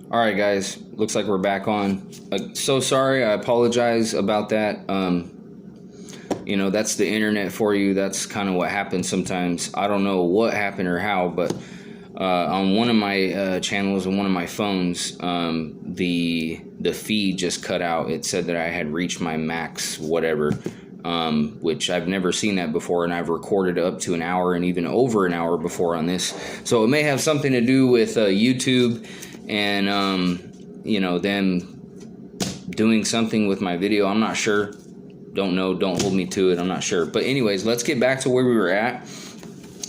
All right, guys. Looks like we're back on. So sorry. I apologize about that. That's the internet for you. That's kind of what happens sometimes. I don't know what happened or how, but on one of my channels on one of my phones, the feed just cut out. It said that I had reached my max, whatever, which I've never seen that before, and I've recorded up to an hour and even over an hour before on this. So it may have something to do with YouTube and them doing something with my video. I'm not sure. Don't know. Don't hold me to it. I'm not sure. But anyways, let's get back to where we were at.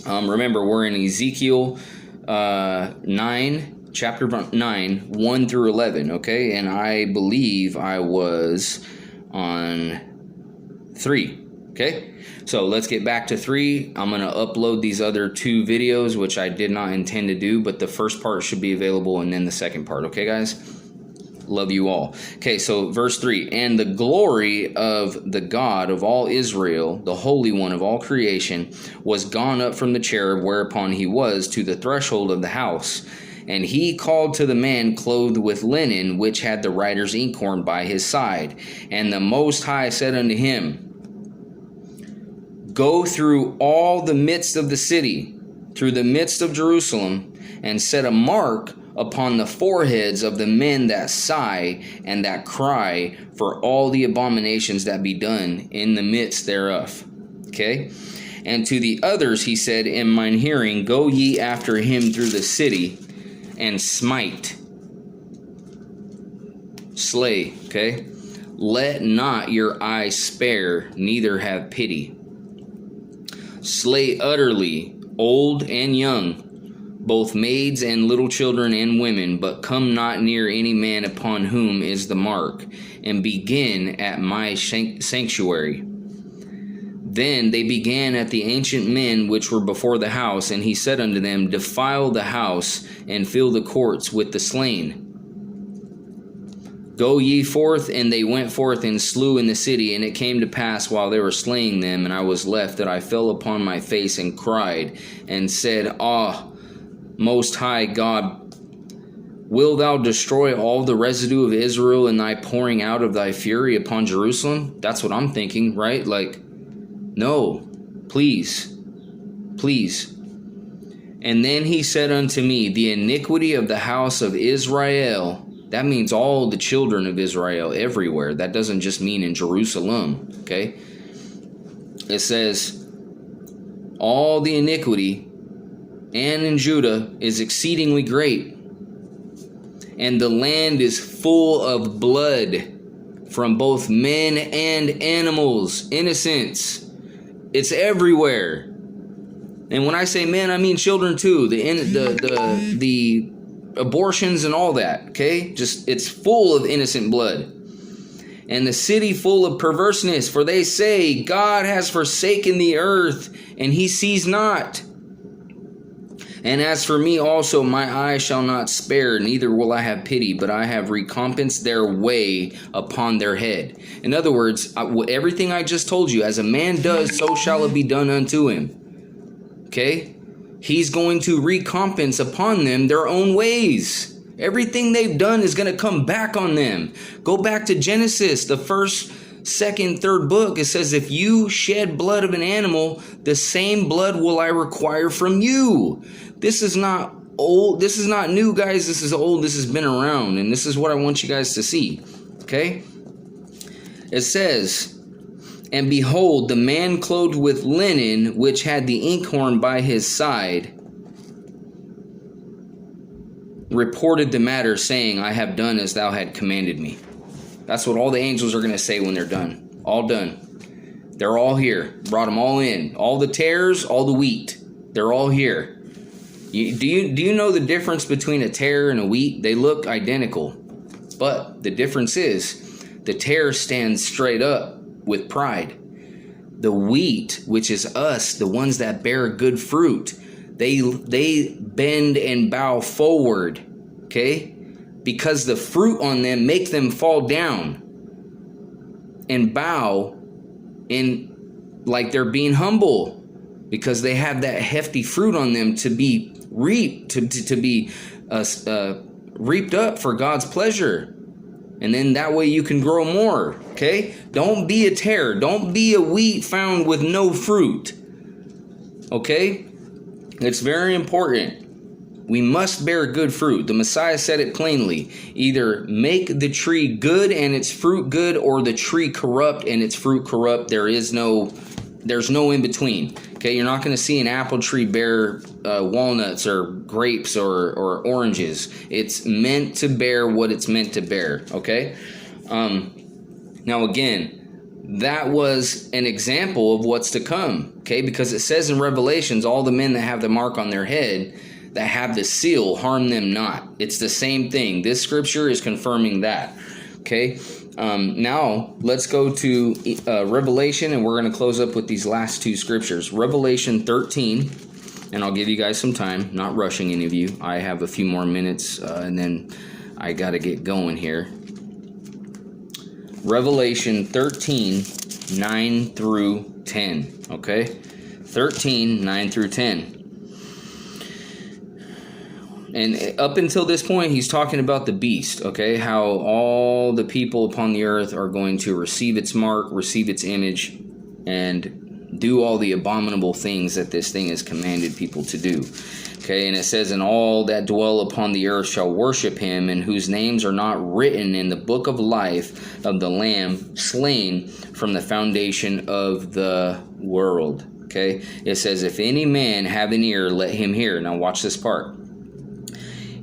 Remember, we're in Ezekiel 9, chapter 9, 1 through 11, okay? And I believe I was on 3, okay? So let's get back to 3. I'm going to upload these other 2 videos, which I did not intend to do, but the first part should be available and then the second part, okay, guys? Love you all. Okay, so verse 3, and the glory of the God of all Israel, the Holy One of all creation, was gone up from the cherub whereupon he was to the threshold of the house. And he called to the man clothed with linen, which had the writer's inkhorn by his side. And the Most High said unto him, Go through all the midst of the city, through the midst of Jerusalem, and set a mark upon the foreheads of the men that sigh and that cry for all the abominations that be done in the midst thereof. Okay? And to the others he said in mine hearing, Go ye after him through the city, and smite, slay, okay? Let not your eyes spare, neither have pity. Slay utterly, old and young, both maids and little children and women, but come not near any man upon whom is the mark, and begin at my sanctuary. Then they began at the ancient men which were before the house, and he said unto them, Defile the house, and fill the courts with the slain. Go ye forth, and they went forth and slew in the city. And it came to pass while they were slaying them, and I was left, that I fell upon my face and cried, and said, Ah, Most High God, wilt thou destroy all the residue of Israel in thy pouring out of thy fury upon Jerusalem? That's what I'm thinking, right? Like, no, please, please. And then he said unto me, The iniquity of the house of Israel. That means all the children of Israel everywhere. That doesn't just mean in Jerusalem, okay? It says, all the iniquity and in Judah is exceedingly great, and the land is full of blood from both men and animals, innocents. It's everywhere. And when I say men, I mean children too. The abortions and all that, okay? Just, it's full of innocent blood. And the city full of perverseness, for they say, God has forsaken the earth, and he sees not. And as for me also, my eye shall not spare, neither will I have pity, but I have recompensed their way upon their head. In other words, everything I just told you, as a man does, so shall it be done unto him. Okay? He's going to recompense upon them their own ways. Everything they've done is going to come back on them. Go back to Genesis, the first, second, third book. It says, if you shed blood of an animal, the same blood will I require from you. This is not old. This is not new, guys. This is old. This has been around. And this is what I want you guys to see. Okay? It says, and behold, the man clothed with linen, which had the inkhorn by his side, reported the matter, saying, I have done as thou had commanded me. That's what all the angels are going to say when they're done. All done. They're all here. Brought them all in. All the tares, all the wheat. They're all here. Do you know the difference between a tare and a wheat? They look identical. But the difference is, the tare stands straight up with pride. The wheat, which is us, the ones that bear good fruit, they bend and bow forward, okay? Because the fruit on them make them fall down and bow in like they're being humble, because they have that hefty fruit on them to be reaped, to be reaped up for God's pleasure. And then that way you can grow more, okay? Don't be a tare. Don't be a wheat found with no fruit, okay? It's very important. We must bear good fruit. The Messiah said it plainly. Either make the tree good and its fruit good, or the tree corrupt and its fruit corrupt. There's no in between. Okay, you're not going to see an apple tree bear walnuts or grapes or oranges. It's meant to bear what it's meant to bear. Okay. Now again, that was an example of what's to come. Okay, because it says in Revelations, all the men that have the mark on their head, that have the seal, harm them not. It's the same thing. This scripture is confirming that. Okay. Now, let's go to Revelation, and we're going to close up with these last two scriptures. Revelation 13, and I'll give you guys some time, not rushing any of you. I have a few more minutes, and then I got to get going here. Revelation 13, 9 through 10, okay? 13, 9 through 10. And up until this point, he's talking about the beast, okay? How all the people upon the earth are going to receive its mark, receive its image, and do all the abominable things that this thing has commanded people to do. Okay, and it says, and all that dwell upon the earth shall worship him, and whose names are not written in the book of life of the Lamb slain from the foundation of the world. Okay, it says, if any man have an ear, let him hear. Now watch this part.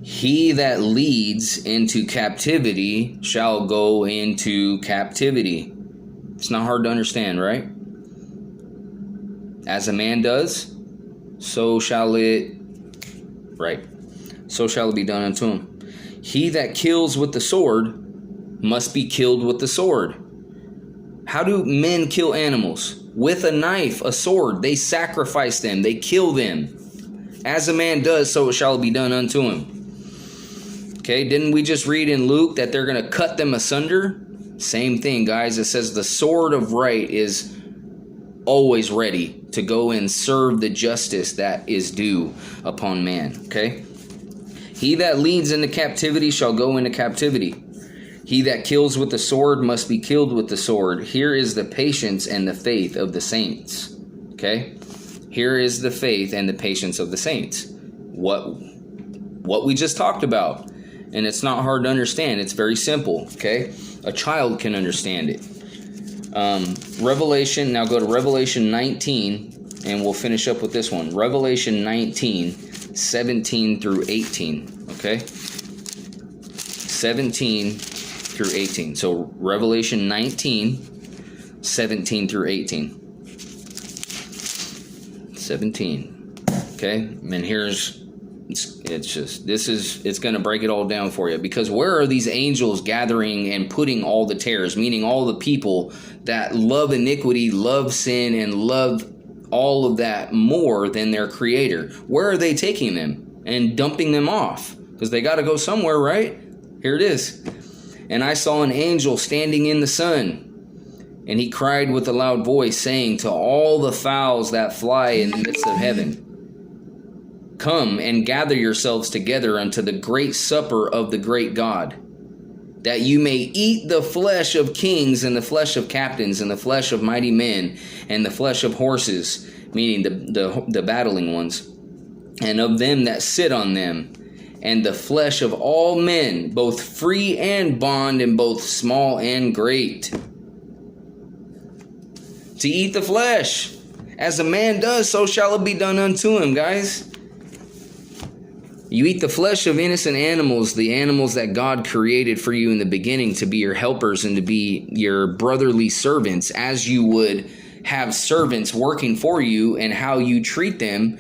He that leads into captivity shall go into captivity. It's not hard to understand, right? As a man does, so shall it, right? So shall it be done unto him. He that kills with the sword must be killed with the sword. How do men kill animals? With a knife, a sword. They sacrifice them. They kill them. As a man does, so it shall be done unto him. Okay, didn't we just read in Luke that they're going to cut them asunder? Same thing, guys. It says the sword of right is always ready to go and serve the justice that is due upon man. Okay? He that leads into captivity shall go into captivity. He that kills with the sword must be killed with the sword. Here is the patience and the faith of the saints. Okay? Here is the faith and the patience of the saints. What we just talked about. And it's not hard to understand. It's very simple, okay? A child can understand it. Revelation, now go to Revelation 19, and we'll finish up with this one. Revelation 19, 17 through 18, okay? 17 through 18. So Revelation 19, 17 through 18. 17, okay? And here's... It's going to break it all down for you, because where are these angels gathering and putting all the tares, meaning all the people that love iniquity, love sin, and love all of that more than their creator? Where are they taking them and dumping them off? Because they got to go somewhere, right? Here it is. And I saw an angel standing in the sun, and he cried with a loud voice, saying to all the fowls that fly in the midst of heaven, come and gather yourselves together unto the great supper of the great God, that you may eat the flesh of kings, and the flesh of captains, and the flesh of mighty men, and the flesh of horses, meaning the battling ones, and of them that sit on them, and the flesh of all men, both free and bond, and both small and great. To eat the flesh, as a man does, so shall it be done unto him, guys. You eat the flesh of innocent animals, the animals that God created for you in the beginning to be your helpers and to be your brotherly servants, as you would have servants working for you, and how you treat them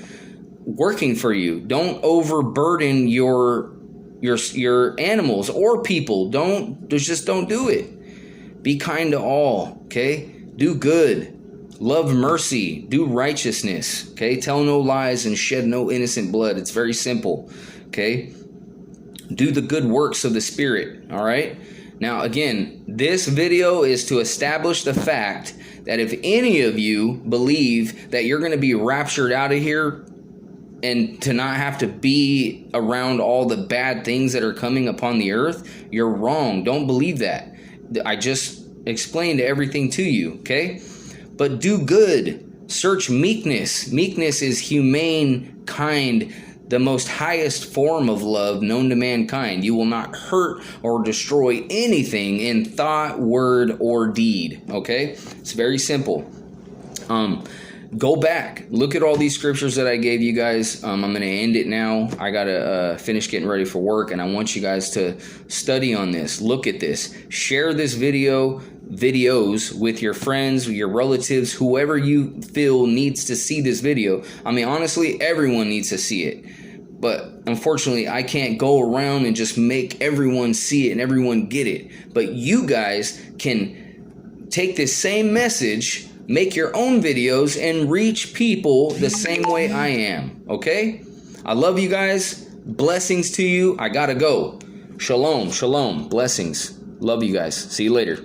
working for you. Don't overburden your animals or people. Don't do it. Be kind to all, okay? Do good. Love mercy, do righteousness, okay? Tell no lies and shed no innocent blood. It's very simple, okay? Do the good works of the Spirit, all right? Now, again, this video is to establish the fact that if any of you believe that you're going to be raptured out of here and to not have to be around all the bad things that are coming upon the earth, you're wrong. Don't believe that. I just explained everything to you, okay? But do good. Search meekness. Meekness is humane, kind, the most highest form of love known to mankind. You will not hurt or destroy anything in thought, word, or deed, okay? It's very simple. Go back, look at all these scriptures that I gave you guys. I'm going to end it now. I got to finish getting ready for work, and I want you guys to study on this. Look at this. Share this videos with your friends, your relatives, whoever you feel needs to see this video. I mean, honestly, everyone needs to see it. But unfortunately, I can't go around and just make everyone see it and everyone get it. But you guys can take this same message, make your own videos, and reach people the same way I am, okay? I love you guys. Blessings to you. I gotta go. Shalom, shalom. Blessings. Love you guys. See you later.